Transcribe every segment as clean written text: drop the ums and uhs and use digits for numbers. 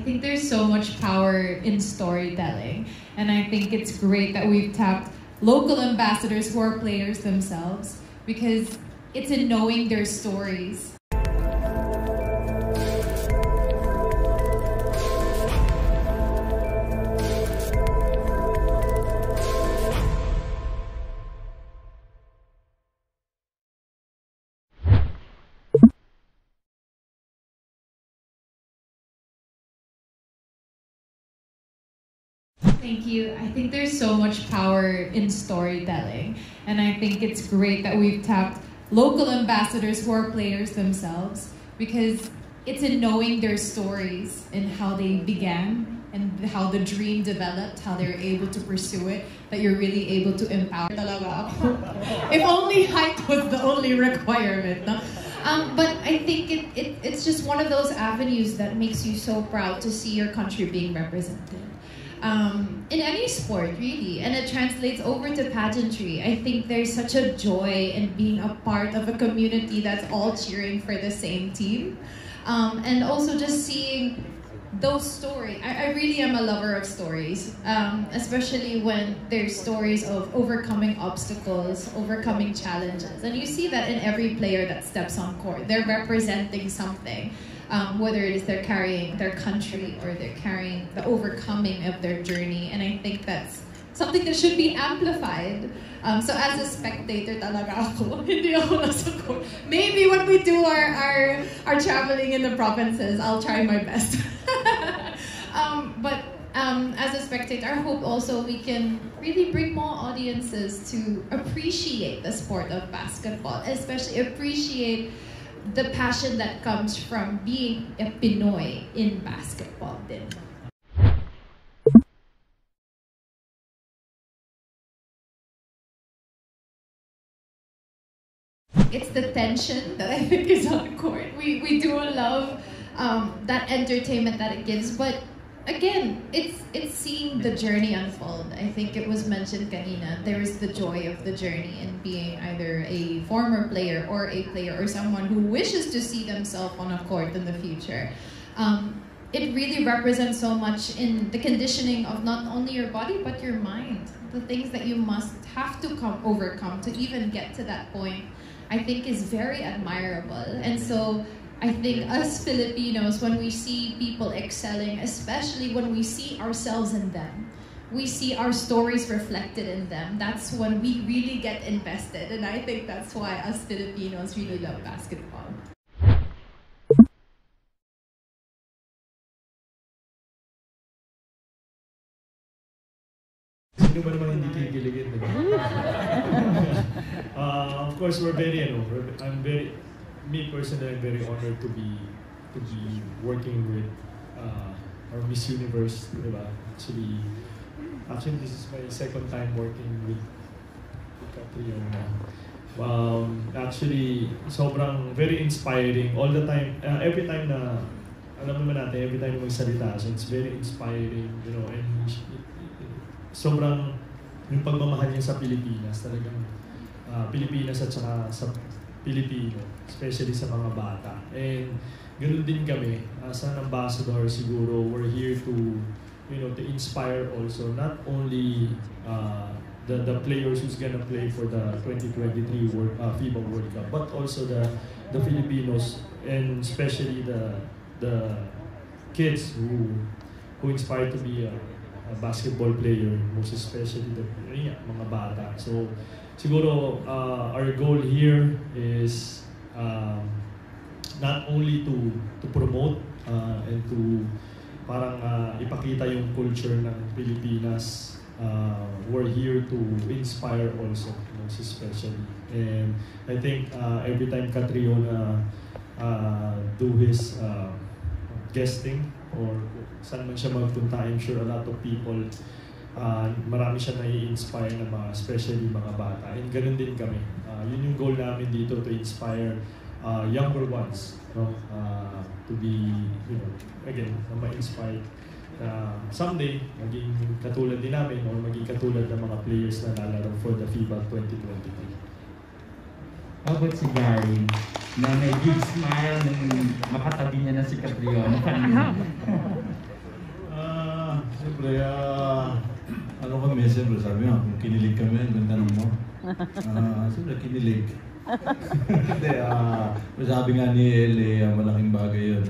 think there's so much power in storytelling, and I think it's great that we've tapped local ambassadors who are players themselves, because it's in knowing their stories. Thank you. I think there's so much power in storytelling, and I think it's great that we've tapped local ambassadors who are players themselves, because it's in knowing their stories and how they began and how the dream developed, how they're able to pursue it, that you're really able to empower talaga ako. If only height was the only requirement, no? But I think it's just one of those avenues that makes you so proud to see your country being represented. In any sport, really, and it translates over to pageantry. I think there's such a joy in being a part of a community that's all cheering for the same team. And also just seeing those stories. I really am a lover of stories, especially when there's stories of overcoming obstacles, overcoming challenges. And you see that in every player that steps on court. They're representing something. Whether it is they're carrying their country or they're carrying the overcoming of their journey. And I think that's something that should be amplified. So as a spectator talaga ako, hindi ako nasa court. Maybe when we do our traveling in the provinces, I'll try my best. But as a spectator, I hope also we can really bring more audiences to appreciate the sport of basketball, especially appreciate the passion that comes from being a Pinoy in basketball din. It's the tension that I think is on court. We do love that entertainment that it gives, but again, it's seeing the journey unfold. I think it was mentioned kanina, there is the joy of the journey in being either a former player or a player or someone who wishes to see themselves on a court in the future. It really represents so much in the conditioning of not only your body but your mind. The things that you must have to overcome to even get to that point, I think is very admirable. And so I think us Filipinos, when we see people excelling, especially when we see ourselves in them, we see our stories reflected in them, that's when we really get invested. And I think that's why us Filipinos really love basketball. Sino ba naman hindi kikiligin? Of course, we're very, me personally, I'm very honored to be working with our Miss Universe, diba? Actually, this is my second time working with Catriona. Actually, sobrang very inspiring all the time. Every time na, alam naman natin, every time na magsalita, so it's very inspiring, and sobrang yung pagmamahal niya sa Pilipinas, talagang Pilipinas at saka sa Pilipino, especially sa mga bata. And ganoon din kami, as an ambassador siguro, we're here to, to inspire also, not only the players who's gonna play for the 2023 FIBA World Cup, but also the Filipinos, and especially the kids who inspire to be a basketball player, most especially the mga bata. So siguro our goal here is not only to promote and to parang ipakita yung culture ng Pilipinas. We're here to inspire also, most especially. And I think every time Catriona do his guesting or saan man siya magpunta, I'm sure a lot of people, marami siya nai-inspire na especially mga bata. And ganun din kami. Yun yung goal namin dito, to inspire younger ones, to be, again, na ma-inspire. Someday, maging katulad din namin or maging katulad ng mga players na lalaro for the FIBA 2023. How about si Gary, na may big smile nung makatabi niya na si Catriona? siyempre sabi nga, kung kinilig kami, ang tanong mo. Siyempre, kinilig. Hindi, sabi nga ni Ele, malaking bagay yun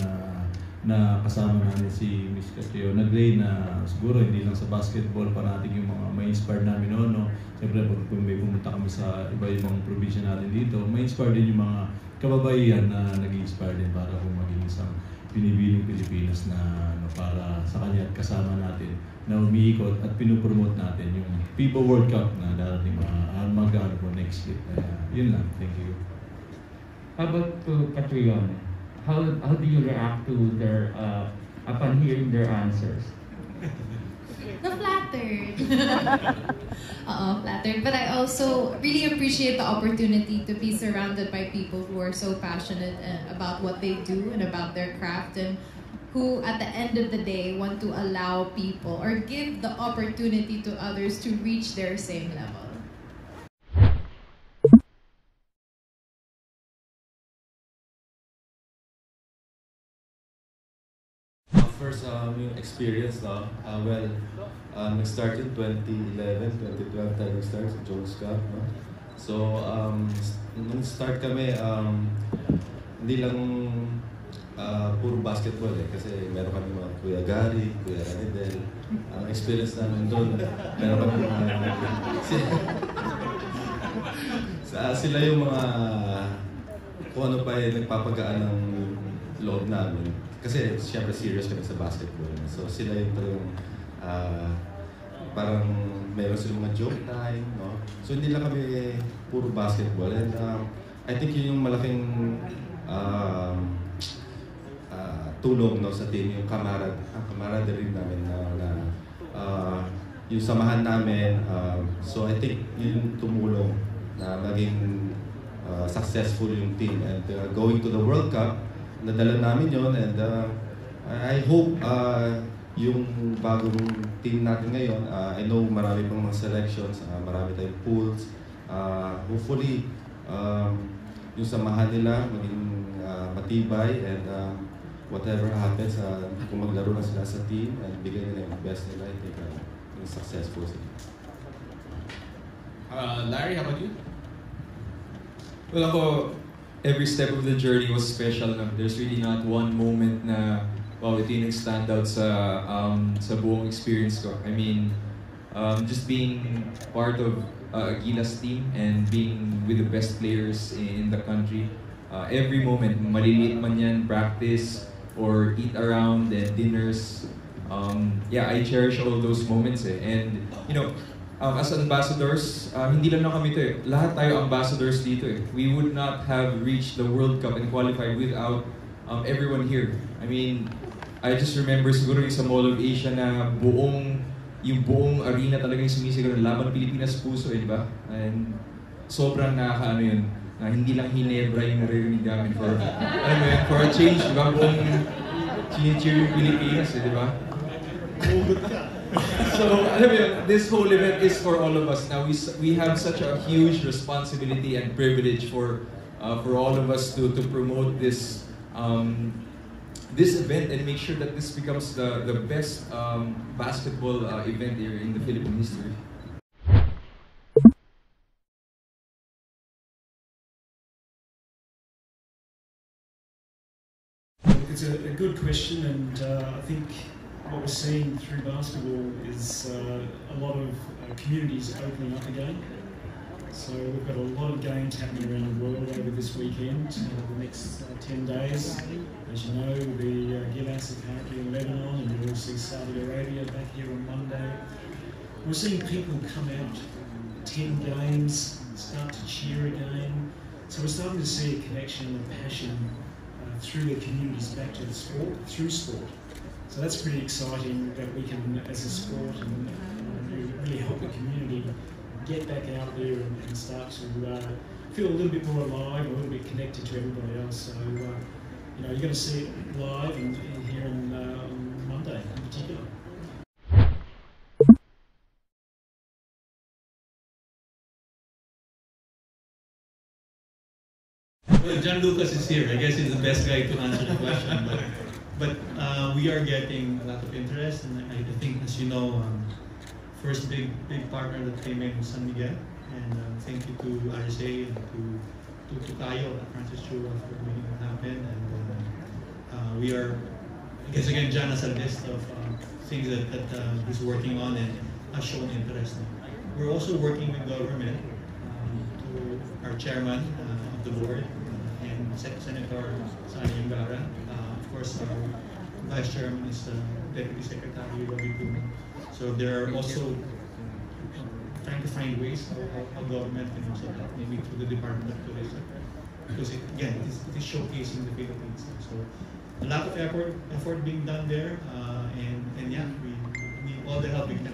na kasama namin si Miss Catriona Gray na siguro hindi lang sa basketball parating yung mga ma-inspire namin noon. No? Siyempre, kung may pumunta kami sa iba-ibang probinsya natin dito, ma-inspire din yung mga kababaihan na nag-inspire din para kung maging isang pinibiling Pilipinas na para sa kanya at kasama natin na umiikot at pinupromote natin yung FIBA World Cup na darating mag-ano po next year. Yun lang. Thank you. How about to Catriona? How do you react to their upon hearing their answers? Flattered. Flattered. But I also really appreciate the opportunity to be surrounded by people who are so passionate about what they do and about their craft, and who at the end of the day want to allow people or give the opportunity to others to reach their same level. First, yung experience, no? Nag-start in 2011, 2012 tayo nag-start sa Jones Cup, no? So, nung start kami, hindi lang puro basketball kasi meron kami mga Kuya Gary, Kuya Ranidel. Ang experience namin doon, meron kami sila yung mga kung ano pa nagpapagaan ng loob namin. Kasi siyempre serious kami sa basketball. So sila yung parang meron silang mga joke time, no? So hindi lang kami puro basketball. And I think yun yung malaking tulong, no, sa team, yung camaraderie namin na yung samahan namin. So I think yun yung tumulong na maging successful yung team. And going to the World Cup, nadala namin yun, and I hope yung bagong team natin ngayon, I know marami pang mga selections, marami tayong pools. Hopefully, yung samahan nila maging matibay, and whatever happens, kung maglaro na sila sa team and bigay nila yung best nila, I think yung successful sila. Larry, how about you? Well, ako, every step of the journey was special. There's really not one moment na wow, ito yung nag-stand out sa buong experience ko. I mean, just being part of Aguila's team and being with the best players in the country. Every moment, maliliit man yan, practice or eat around and dinners. Yeah, I cherish all those moments And, you know, as ambassadors, hindi lang kami ito Lahat tayo ambassadors dito We would not have reached the World Cup and qualified without everyone here. I mean, I just remember siguro yung sa Mall of Asia na yung buong arena talaga yung sumisigaw ng Laban Pilipinas Puso, diba? And sobrang nakakaano yun, na hindi lang Hinebra yung naririnig namin for a change, diba? Buong chinicheer yung Pilipinas, diba? So, this whole event is for all of us. Now, we have such a huge responsibility and privilege for all of us to promote this event and make sure that this becomes the best basketball event here in the Philippine history. It's a good question, and I think what we're seeing through basketball is a lot of communities opening up again. So we've got a lot of games happening around the world over this weekend, the next 10 days. As you know, the Gilas are currently in Lebanon, and you'll see Saudi Arabia back here on Monday. We're seeing people come out, attend games, start to cheer again. So we're starting to see a connection and passion through the communities back to the sport, through sport. So that's pretty exciting that we can, as a sport, and really help the community get back out there and start to feel a little bit more alive, a little bit connected to everybody else. So, you know, you're going to see it live and here on Monday in particular. Well, John Lucas is here. I guess he's the best guy to answer the question. But we are getting a lot of interest, and I think, as you know, first big partner that came in was San Miguel, and thank you to RSA and to Kayo, Francis Chua, for making it happen. And we are, I guess again, John has a list of things that he's working on and has shown interest in. We're also working with government, to our chairman of the board, and Senator Sani Yungara. Of course, our vice chairman is Deputy Secretary Robbie Puno. So they're also trying to find ways how government can also help, maybe through the Department of Tourism. Because it is showcasing the Philippines. So a lot of effort being done there, and yeah, we need all the help we can.